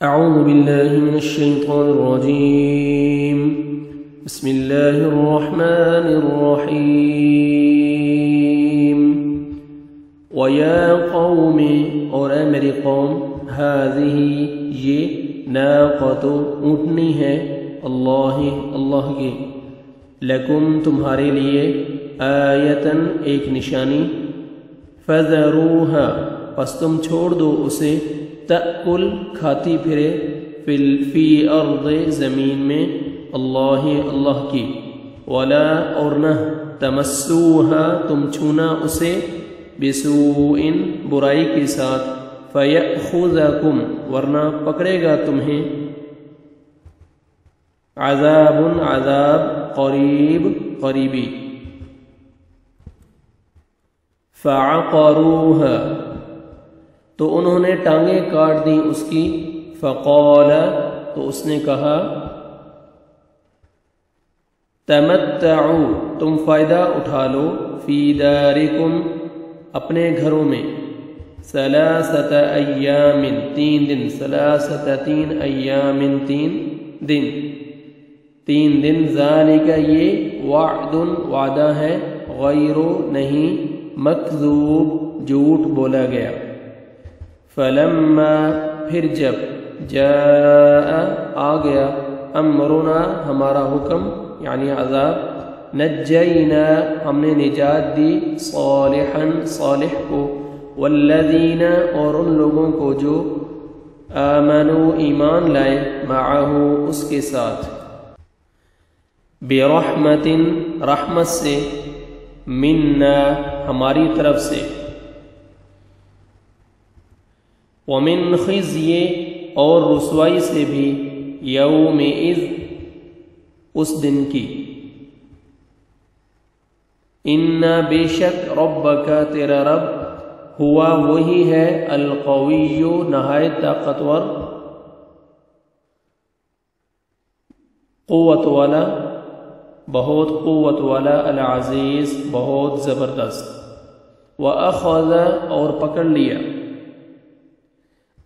أعوذ بالله من الشيطان الرجيم. بسم الله الرحمن الرحيم. وَيَا قَوْمِ اور اے میری قوم هذه یہ ناقۃ اونٹنی ہے اللہ کی لکم تمہارے لیے آیتن ایک نشانی فذروها پس تم چھوڑ دو اسے تأکل کھاتی پھرے فی ارض زمین میں اللہ کی ولا اور نہ تمسوها تم چھونا اسے بسوء برائی کے ساتھ فیأخذکم ورنہ پکڑے گا تمہیں عذاب قریبی فعقروها تو انہوں نے ٹانگیں کاٹ دیں اس کی فقال تو اس نے کہا تمتعوا تم فائدہ اٹھا لو فی دارکم اپنے گھروں میں ثلاثۃ ایام 3 دن ثلاثۃ 3 ایام 3 دن ذالک یہ وعد وعدہ ہے غیر نہیں مکذوب جھوٹ بولا گیا فلما پھر جب جاء آ گیا امرنا ہمارا حکم یعنی عذاب نجینا ہم نے نجات دی صالح کو والذین اور ان لوگوں کو جو آمنوا ایمان لائے معه اس کے ساتھ برحمت رحمت سے منا ہماری طرف سے ومن خزی اور رسوائی سے بھی یومئذ اس دن کی ان بے شک ربک تیرا رب ہوا وہی ہے القوی نہایت طاقتور قوت والا بہت قوت والا العزیز بہت زبردست وَأَخَذَ اور پکڑ لیا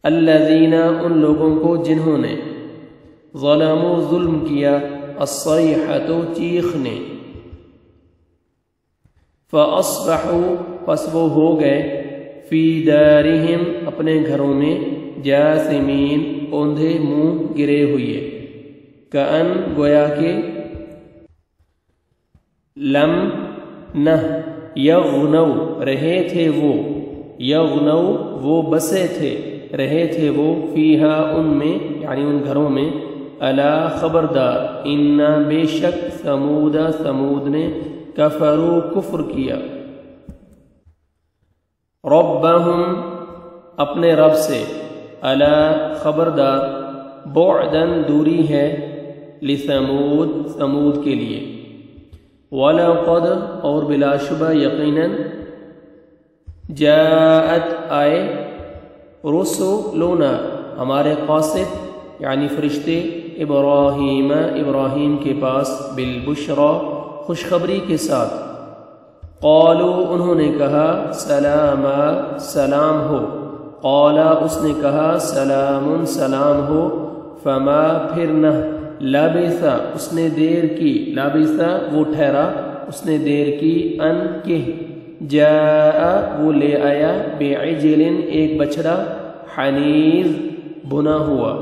الذین ان لوگوں کو جنہوں نے ظلموا ظلم کیا الصیحۃ چیخ نے فَأَصْبَحُوا پس وہ ہو گئے فی دارہم اپنے گھروں میں جاثمین اوندھے منہ گرے ہوئے کأن گویا کہ لم نہ یغنو رہے تھے وہ یغنو وہ بسے تھے رہے تھے وہ فیہا ان میں یعنی ان گھروں میں الا خبردار انا بے شک سمود نے کفروا کفر کیا ربہم اپنے رب سے الا خبردار بعدن دوری ہے سمود کے لیے وَلَقَدْ اور بلا شبہ یقیناً جاءت آئے رسولنا ہمارے قاصد یعنی فرشتے ابراہیم کے پاس بالبشرا خوشخبری کے ساتھ قالوا انہوں نے کہا سلام ہو قالا اس نے کہا سلام ہو فما پھر نہ لابثا اس نے دیر کی لابثا وہ ٹھہرا اس نے دیر کی ان کہ جاء وہ لے آیا بعجل ایک بچڑا حنیذ بنا ہوا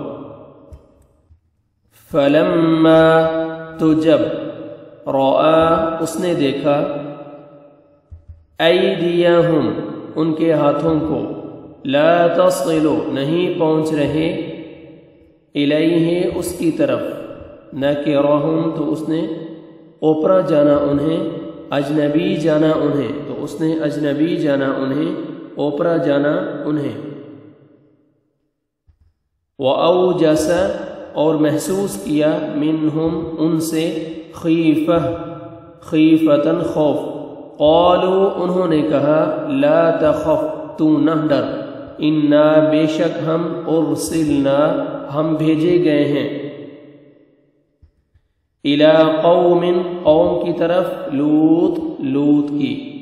فلما تو جب رأى اس نے دیکھا ایدیہم ان کے ہاتھوں کو لا تصل نہیں پہنچ رہے الیہ اس کی طرف نکرہم تو اس نے اوپرا جانا انہیں اجنبی جانا انہیں تو اس نے اجنبی جانا انہیں اوپرا جانا انہیں وَأَوْجَسَ اور محسوس کیا منہم ان سے خیفتاً خوف قالوا انہوں نے کہا لا تخف تو نہ ڈر انا بے شک ہم ارسلنا ہم بھیجے گئے ہیں الی قوم کی طرف لوط کی